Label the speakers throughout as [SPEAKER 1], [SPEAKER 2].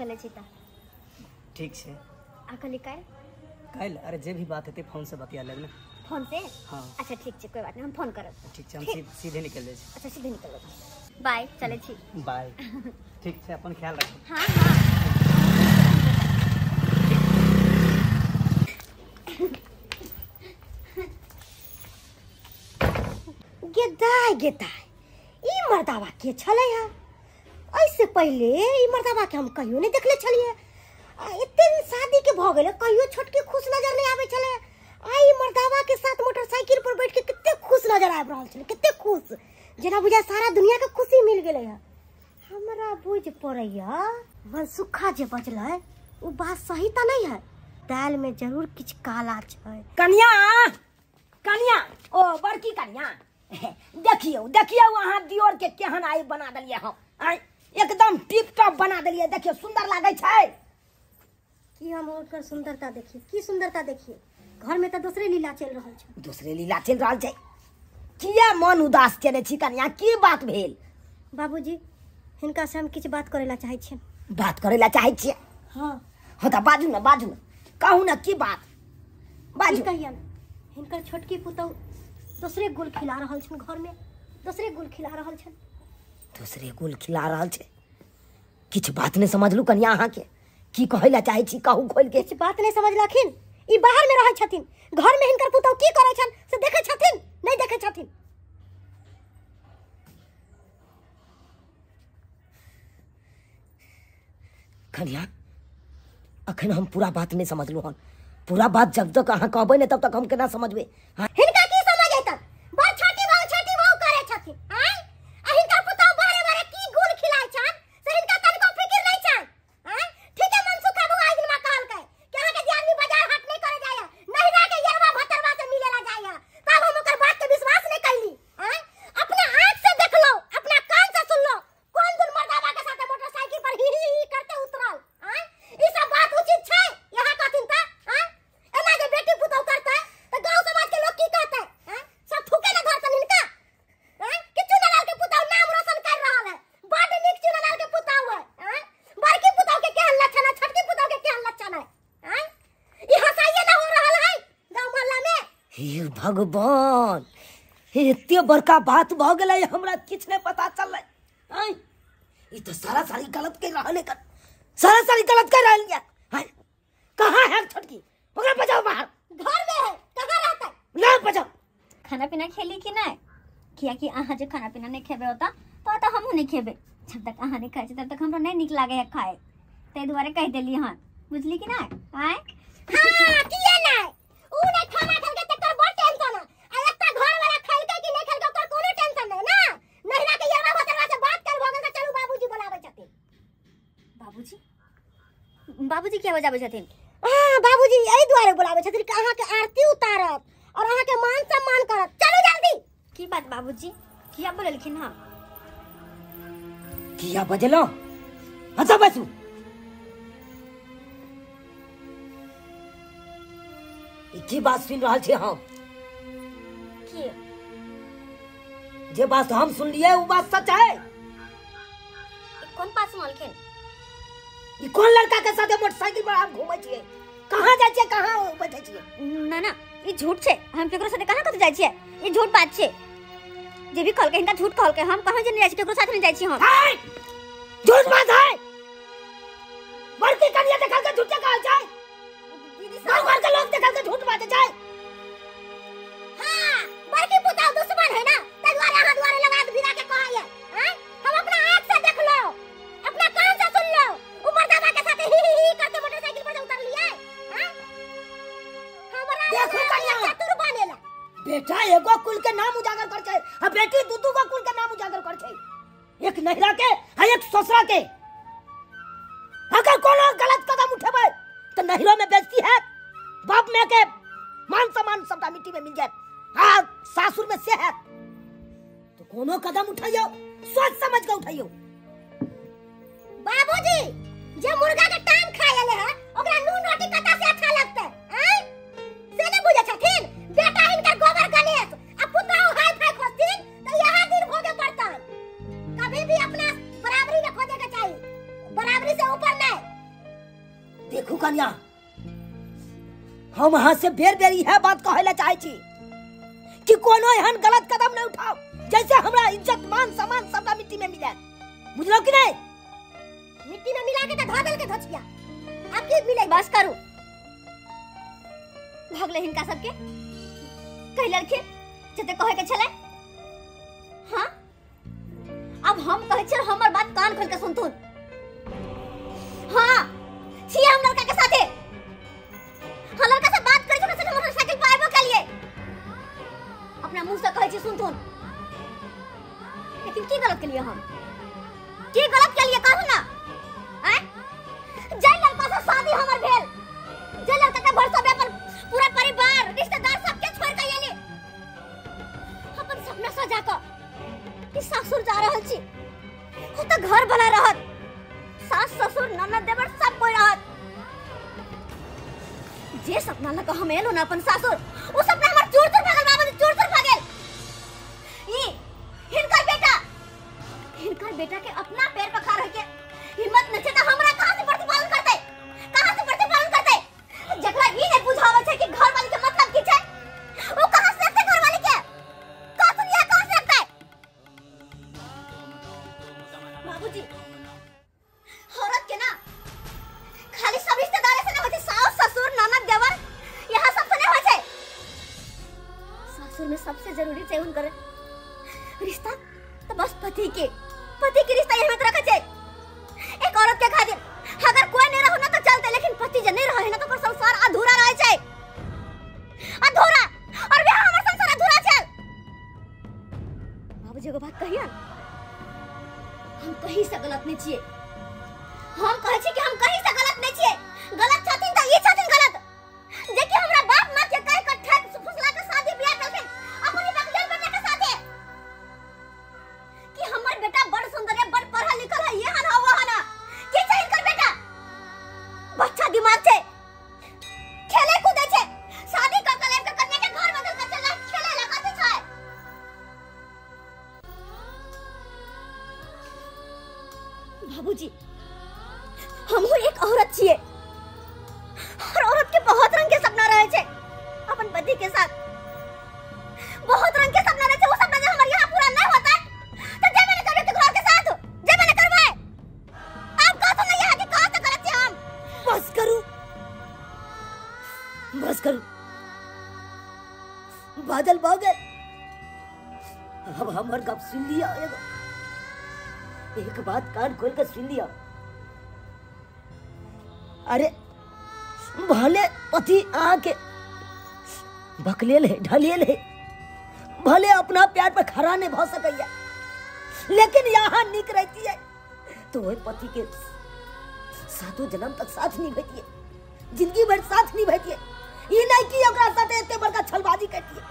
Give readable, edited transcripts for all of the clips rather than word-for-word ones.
[SPEAKER 1] चले छिता।
[SPEAKER 2] ठीक है।
[SPEAKER 1] अकली काल
[SPEAKER 2] काल अरे जे भी बात है फोन से बतिया लेब ना।
[SPEAKER 1] फोन से?
[SPEAKER 2] हाँ।
[SPEAKER 1] अच्छा ठीक है, कोई बात नहीं, हम फोन करब।
[SPEAKER 2] ठीक है, हम सीधे निकल जाए।
[SPEAKER 1] अच्छा सीधे निकल बाय, चले छी।
[SPEAKER 2] बाय। ठीक है, अपन ख्याल रखो।
[SPEAKER 1] हाँ हाँ।
[SPEAKER 3] गेदाय गेदाय ई मर्दावा के छले है? ऐसे पहले ई मर्दावा के हम कहियो नहीं देखले छलिए। इतने दिन शादी के भ गेले कहियो छोटकी खुश नजर नहीं आवे छले। आई मर्दावा के साथ मोटरसाइकिल पर बैठ के कितने खुश नजर आब रहल छले, कितने खुश, जेना बुझा सारा दुनिया के खुशी मिल गेले है। हमरा बुझ पड़ैया मनसुखा जे बजले वो बात सही त नहीं है। दाल में जरूर किछ काला छै।
[SPEAKER 4] कन्या कन्या ओ बड़की कन्या देखियो देखियो वहां दियोर के केहन आई बना दलिए हम। एकदम टिप टॉप बना दलिए, देखियो सुंदर लागे छै।
[SPEAKER 3] कि हम ओकर सुंदरता देखिए, की सुंदरता देखिए। घर में तो दूसरे लीला चल रहल छै।
[SPEAKER 4] दूसरे लीला चल रहल छै। किया मन उदास केने छी कन्या, की बात भेल?
[SPEAKER 3] बाबूजी हिनका से हम किछ बात करेला चाहे छियै।
[SPEAKER 4] बात करेला चाहे छियै?
[SPEAKER 3] हां।
[SPEAKER 4] हो त बाजू न कहू न की बात बाजू।
[SPEAKER 3] कहिया हिनकर छोटकी पुतौ दूसरे गुल खिला रहल छन, घर में दूसरे गुल खिला रहल छन।
[SPEAKER 4] दूसरे गुल खिला रहल छै? किछ बात नहीं समझलू कन्या, अहाँ के की कहैला चाहे छी, कहू खोल के।
[SPEAKER 3] किछ बात नहीं समझलखिन। ई बाहर में रहै छथिन, घर में हिनकर पुतौ की करै छन से देखै छथिन नहीं देखै छथिन?
[SPEAKER 4] कन्या अखन हम पूरा बात नहीं समझलू हन। पूरा बात जब तक अहाँ कहबै नहीं तब तक हम केना समझबे?
[SPEAKER 3] हिनका की समझ एतन? बड़ छोटी बहु करे छथिन। हैं आ हिनकर पुतौ बारे बारे की गुल खिलाय छन से हिनका तनिको फिक्र नहीं छन। हैं ठीक है, मनसुखा बुआ दिन में कहल के कि अहाँ के दियादनी बाजार हाट नहीं करे जाया, नहीं ना के यरवा भतरवा से मिलेला जाया, तब हम ओकर बात के विश्वास नहीं कैली। हैं अपना आंख से देख लो, अपना कान से सुन लो, कौन दुन मर्दावा के साथ मोटरसाइकिल पर ही करते उतरल। हैं ई सब बात उचित छै? यहाँ कहथिन त हैं एना जे बेटी पुतौ करते त गांव समाज के लोग की कहते? हैं सब थूके ना घर तन हिनका। हैं किछु नलाल के पुतौ नाम रोशन कर रहल है, बड़ नीक चुनलाल के पुतौ है। हैं बड़की पुतौ के केहन लक्षण है, छोटकी पुतौ के केहन लक्षण है? हैं ई हंसाइए ना हो रहल है गांव मोहल्ला में।
[SPEAKER 4] हे भगवान, एते बड़का बात भ गेलै, हमरा किछ नहीं पता चललै। हैं ई तो सारा सारी गलत कर रहल है, सारा सारी गलत कर रहल है। हैं कहां है छोटकी? ओकरा बजाओ बाहर।
[SPEAKER 3] घर में है, कहां रहता है?
[SPEAKER 4] ना बजाओ।
[SPEAKER 1] खाना पीना खेली कि नहीं? किया कि अहाँ जे खाना पीना नहीं खेबे होता तो हमहू नहीं खेबे। जब तक अहाँ नहीं खाए तब तक हमरा नहीं निक लागे है खाए, ते दुआरे कह देली हन, बुझली कि नहीं? आय
[SPEAKER 3] हां किए नहीं ऊ नहीं खाना खा के तकर बड़ टेंशन है। आ एकटा घर वाला खैलकै कि नहीं खैलकै ओकर कोनो टेंशन नहीं ना। नहिरा के यरवा भतरवा से बात कर भगल त चलू बाबूजी बुलावे छथिन।
[SPEAKER 1] बाबूजी बाबूजी क्या बजाबे छथिन?
[SPEAKER 3] हां बाबूजी यही द्वारे बुलावे छथिन कि अहाँ के आरती उतारत और अहाँ के मान सम्मान करत। चलो जल्दी।
[SPEAKER 1] की बात बाबूजी किया बोललखिन? हां
[SPEAKER 4] किया बजलो? अच्छा बसू। की बात सुन रहल छी हम?
[SPEAKER 1] की
[SPEAKER 4] जे बात हम सुन लिए वो बात सच है।
[SPEAKER 1] कौन बात सुनलखिन?
[SPEAKER 4] ई कौन लड़का के साथ मोटरसाइकिल पर आप घूमै छियै? कहां जाय छियै, कहां बैठे छियै?
[SPEAKER 1] ना ना ई झूठ छे, हम केकरो साथे कहां कत जाय छियै? ई झूठ बात छे। जे भी कहलके हिनका झूठ कहलके, हम कहां जने जाय छी, केकरो साथे नहीं जाय छी हम।
[SPEAKER 4] झूठ बात है। बड़की कन्या देखल के झूठ कहल जाय? गांव घर के लोग देखल के झूठ बात जाय?
[SPEAKER 3] हां बड़की पुतौ दुश्मन है ना, ते द्वारे अहाँ द्वारे लगा भिड़ा के कहैया। हैं हम अपना आंख से देख लो, अपना कान से सुन लो, उ मर्दावा के साथ ही करके मोटरसाइकिल पर उतर लिए। हैं हमरा
[SPEAKER 4] देखो कन्या
[SPEAKER 3] चतुर बनेला।
[SPEAKER 4] बेटा एगो कुल के नाम उजागर कर छै, आ बेटी दू दू गो कुल के नाम उजागर कर छै। एक नहिरा के आ एक ससुरा के। अगर कोनो गलत कदम उठेबै तो नहिरो में बेइज्जती है, बाप में के मान सम्मान सबटा मिट्टी में मिल जाए, आ सासुर में से है। तो कोनो कदम उठाइयो सोच समझ के उठाइयो।
[SPEAKER 3] बाबूजी जे मुर्गा के टांग खायले है ओकरा नून रोटी कता से अच्छा लगते? हैं से ने बुझे छथिन? बेटा इनकर गोबर गणेश आ पुतौ हाय फाय खोजथिन तो यहां दिन भोगे पड़तन। कभी भी अपना बराबरी में खोजे के चाहिए, बराबरी से ऊपर नहीं।
[SPEAKER 4] बानी यहाँ। हम यहाँ से बेर बेर यह बात कहला चाहे छी कि कोनो एहन गलत कदम नहीं उठाओ जैसे हमरा इज्जत मान सम्मान सबका मिट्टी में मिले। बुझलो कि नहीं?
[SPEAKER 3] मिट्टी में मिला के तो ढादल के धचिया अब की मिले।
[SPEAKER 1] बस करू, भगले हिनका सबके कह लड़खिन जते कहे के छले। हाँ, अब हम कहे छल हमर बात कान खोल के सुनथुन। हाँ, छिए हम लड़का के साथे, हम लड़का से बात करे छ से मोटरसाइकिल पे आबो के लिए अपना मुंह से कहे छी सुनथुन। लेकिन की गलत के लिए हम की गलत के लिए कहू ना? हैं? जय लड़का से शादी हमर भेल, जय लड़का के भरसा पे अपन पूरा परिवार रिश्तेदार सबके छोड़ के आइले अपन सपना सजा के कि सासुर जा रहल छी। हो त घर बना रहत, सास ससुर ननद देवर सब कोई रहत। जे सपना लगा हम एलो ना अपन सासुर, वो सपना हमर चूर चूर भागल बाबा, चूर चूर भागल। ई हिनकर बेटा के अपना पैर पर खड़ा रह के हिम्मत न छे त हमरा कहां से प्रतिपालन करते, कहां से प्रतिपालन करते? जकरा ई नहीं बुझावे छे कि घर वाली के मतलब की छे, वो कहां से रखते घर वाली के? कातुनिया कहां से रखते? बाबूजी, औरत के ना खाली सब रिश्तेदार से ना होते, सास ससुर ननद देवर यहां सब से नहीं होय छे। सासुर में सबसे जरूरी छे उनकर रिश्ता तो बस पति के रिश्ता यही में रखे छे। एक औरत के खातिर अगर कोई नहीं रहो ना तो चलते, लेकिन पति जे नहीं रहे ना तो संसार अधूरा रहे छे, अधूरा। और वे हमर संसार अधूरा छे। बाबूजी एगो बात कहिया, हम कहीं से गलत नहीं छिए। हम कहे छी कि हम कहीं से गलत नहीं छिए। गलत छथिन त ई छथिन गलत जे कि हमरा बाप मां के कह के ठेक फुसला के शादी बियाह करथिन अपनी बकलेल बेटा के साथे कि हमर बेटा बड़ सुंदर है, बड़ पढ़ा लिखल है, ये हना वो हना। के छै इनकर बेटा? बच्चा दिमाग छे, खेले कूदे छे, शादी कर के लेके कन्या के घर बदल के चला खेले लगा छै। बाबूजी, हम एक औरत छिए और औरत के बहुत रंग के सपना रहे छे अपन पति के साथ, बहुत रंग के सपना रहे छे। वो सपना जो हमारे यहाँ पूरा नहीं होता तो जब मैंने करवे तो घर के साथ जब मैंने करवाए आप कहा तो नहीं है कि कहां से गलत है हम।
[SPEAKER 4] बस करू, बस करू, बादल बागल। अब हमर गप सुन लिया, एक बात कान खोल के सुन लिया। अरे भले पति आके बकलेल है, ढलेल है, भले अपना प्यार पर खड़ा नहीं भ सकैया, लेकिन यहाँ निक रहती है तो वही पति के सातों जन्म तक साथ निभाती है, जिंदगी भर साथ निभाती है। ये नहीं कि ओकरा साथे एते बड़का छलबाजी करती है।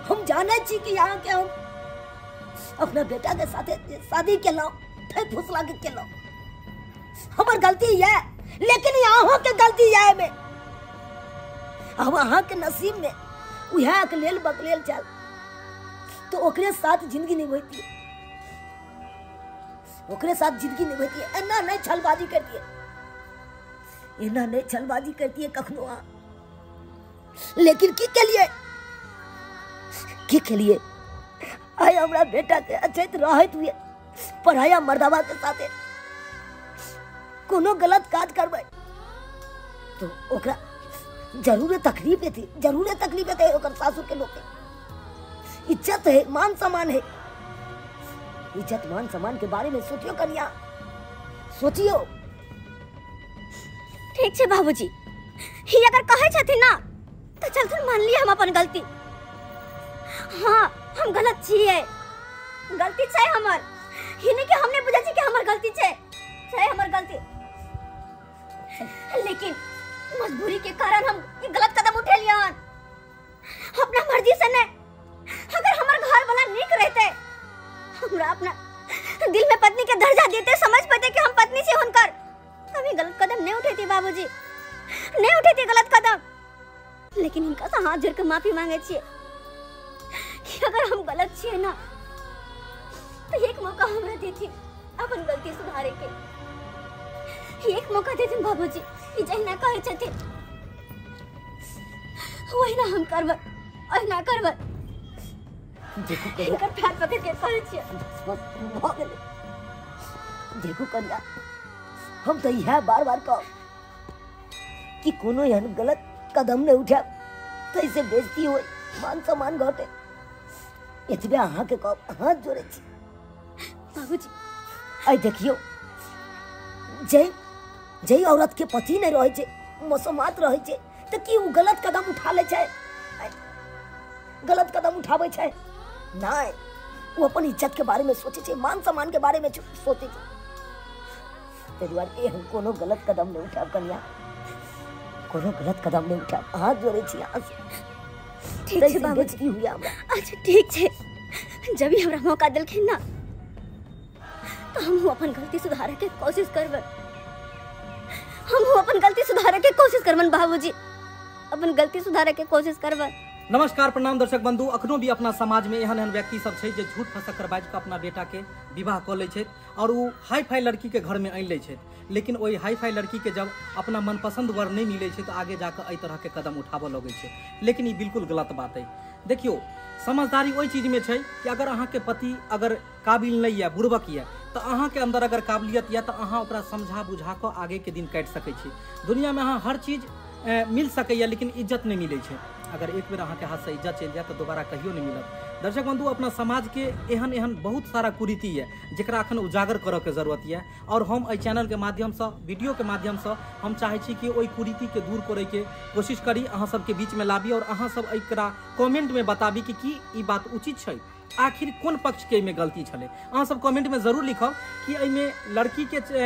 [SPEAKER 4] हम जाने छी कि यहाँ के हम अपना बेटा के साथे शादी केलो, ठेक फुसला के केलो, हमर गलती है। लेकिन यहाँ के गलती है में अब अहाँ के नसीब में उहा के लेल बकलेल चल तो ओकरे साथ जिंदगी निभाती है, ओकरे साथ जिंदगी निभाती है। एना नहीं छलबाजी करती है, एना नहीं छलबाजी करती है कखनो। लेकिन की के लिए आय हमरा बेटा के अचेत रहत हुए पढ़ाया मर्दावा के साथे कोनो गलत काज करबै तो ओकरा जरूर तकलीफ थी, जरूर तकलीफ थे। ओकर सासुर के लोग के इज्जत है, मान सम्मान है। इज्जत मान सम्मान के बारे में सोचियो कन्या, सोचियो।
[SPEAKER 1] ठीक छे बाबूजी, ही अगर कहे छथिन ना तो चलथुन मान लिए हम अपन गलती। हाँ, हम गलत छिए, गलती छै हमर। ही नहीं कि हमने बुझा छी कि हमर गलती छै हमर गलती, लेकिन मजबूरी के कारण हम ये गलत कदम उठे लिया अपना मर्जी से नहीं। अगर हमार घर वाला नीक रहते, हमरा अपना दिल में पत्नी के दर्जा देते, समझ पाते कि हम पत्नी से हुनकर, कभी गलत कदम नहीं उठेती बाबूजी, नहीं उठेती गलत कदम। लेकिन इनका से हाथ जोड़ के माफी मांगे छिए कि अगर हम गलत छिए ना तो एक मौका हमरा देती अपन गलती सुधारे के, एक मौका देती बाबूजी। ई जहिना कहै छथिन ओहिना हम करबै, ओहिना करबै।
[SPEAKER 4] देखो
[SPEAKER 1] इनकर पैर पकड़ के कहै छियै
[SPEAKER 4] भ गेलै। देखो कन्या, हम तो यह बार बार कह कि कोनो एहन गलत कदम नहीं उठा तो इसे बेइज्जती हो, मान सम्मान घटे। एतबे अहाँ के कह हाथ जोड़े छी।
[SPEAKER 1] बाबूजी
[SPEAKER 4] आई देखियो, जय औरत के पति नहीं रहे छे, मसमात रहे छे, तो की वो गलत कदम उठा ले छे, गलत कदम उठावे छे? नहीं, वो अपन इज्जत के बारे में सोचे छे, मान सम्मान के बारे में सोचे छे। ते दुआरे हम कोनो गलत कदम नहीं उठाब कन्या, कोनो गलत कदम नहीं उठाब। हाथ जोड़े छी यहाँ से।
[SPEAKER 1] ठीक है बाबूजी।
[SPEAKER 4] की हुआ हमरा?
[SPEAKER 1] अच्छा ठीक है, जब भी हमरा मौका दिलखिन ना तो हम अपन गलती सुधारे के कोशिश करबन, हम अपन गलती सुधारे के कोशिश करबन बाबूजी, अपन गलती सुधारे के कोशिश करबन।
[SPEAKER 5] नमस्कार, प्रणाम दर्शक बंधु। अखनो भी अपना समाज में एहन एहन व्यक्ति सब छै जे झूठ फसक कर बाज के अपना बेटा के विवाह क लै छै और वो हाई फाई लड़की के घर में आनि लै छै, लेकिन वही हाई फाई लड़की के जब अपना मनपसंद वर नहीं मिले छै तो आगे जाकर एहि तरह के कदम उठाबऽ लगे छै, लेकिन ये बिल्कुल गलत बात है। देखियो, समझदारी ओहि चीज में छै कि अगर अहाँ के पति अगर काबिल नहीं है, बुड़बक है, तो अहाँ के अंदर अगर काबिलियत है तो अहाँ ओकरा समझा बुझा के आगे के दिन काटि सकै छी। दुनिया में अहाँ हर चीज मिल सकैया, लेकिन इज्जत नहीं मिले छै। अगर एक बेर अहाँ के हाथ से इज्जत चल जाए तो दोबारा कहियो नहीं मिलत। दर्शक बंधु, अपना समाज के एहन एहन बहुत सारा कुरीति है जरा अखन उजागर करे के जरूरत है, और हम एहि चैनल के माध्यम से, वीडियो के माध्यम से हम चाहे छी कि ओहि कुरीति के दूर करे के कोशिश करी, अहाँ सब के बीच में लाबी और अहाँ सब एकरा कमेंट में बताबी कि की ई बात उचित छै, आखिर कोन पक्ष के में गलती छले। अहाँ सब कमेंट में जरूर लिखब कि एहिमे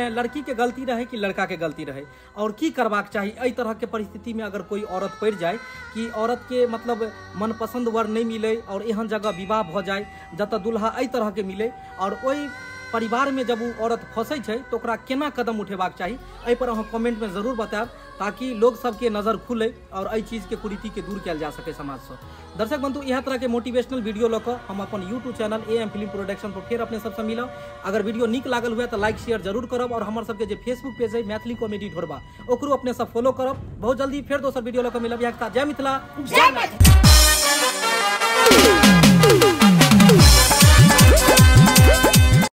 [SPEAKER 5] लड़की के गलती रहे कि लड़का के गलती रहे, और की करबाक चाही एहि तरह के परिस्थिति में अगर कोई औरत पड़ जाए कि औरत के मतलब मनपसंद वर नहीं मिले और एहन जगह विवाह भ जाए जतऽ दुल्हा एहि तरह के मिले, और ओहि परिवार में जब वो औरत फंसे छै तो ओकरा केना कदम उठेबाक चाही, एहि पर अहाँ कमेंट में जरूर बतायब, ताकि लोग सबके नजर खुले और एहि चीज के कुरीति के दूर किया जा सके समाज से। दर्शक बंधु, यह तरह के मोटिवेशनल वीडियो लऽ कऽ हम अपन YouTube channel AM film production पर फिर अपने सबसे मिलब। अगर वीडियो नीक लागल हुए तो लाइक शेयर जरूर करब, और हमर सबके जे फेसबुक पेज है मैथिली कॉमेडी ढोरबा ओकरो अपने सब फॉलो करब। बहुत जल्दी फिर दोसर वीडियो लऽ कऽ मिलब। जय मिथिला, जय मैथिली।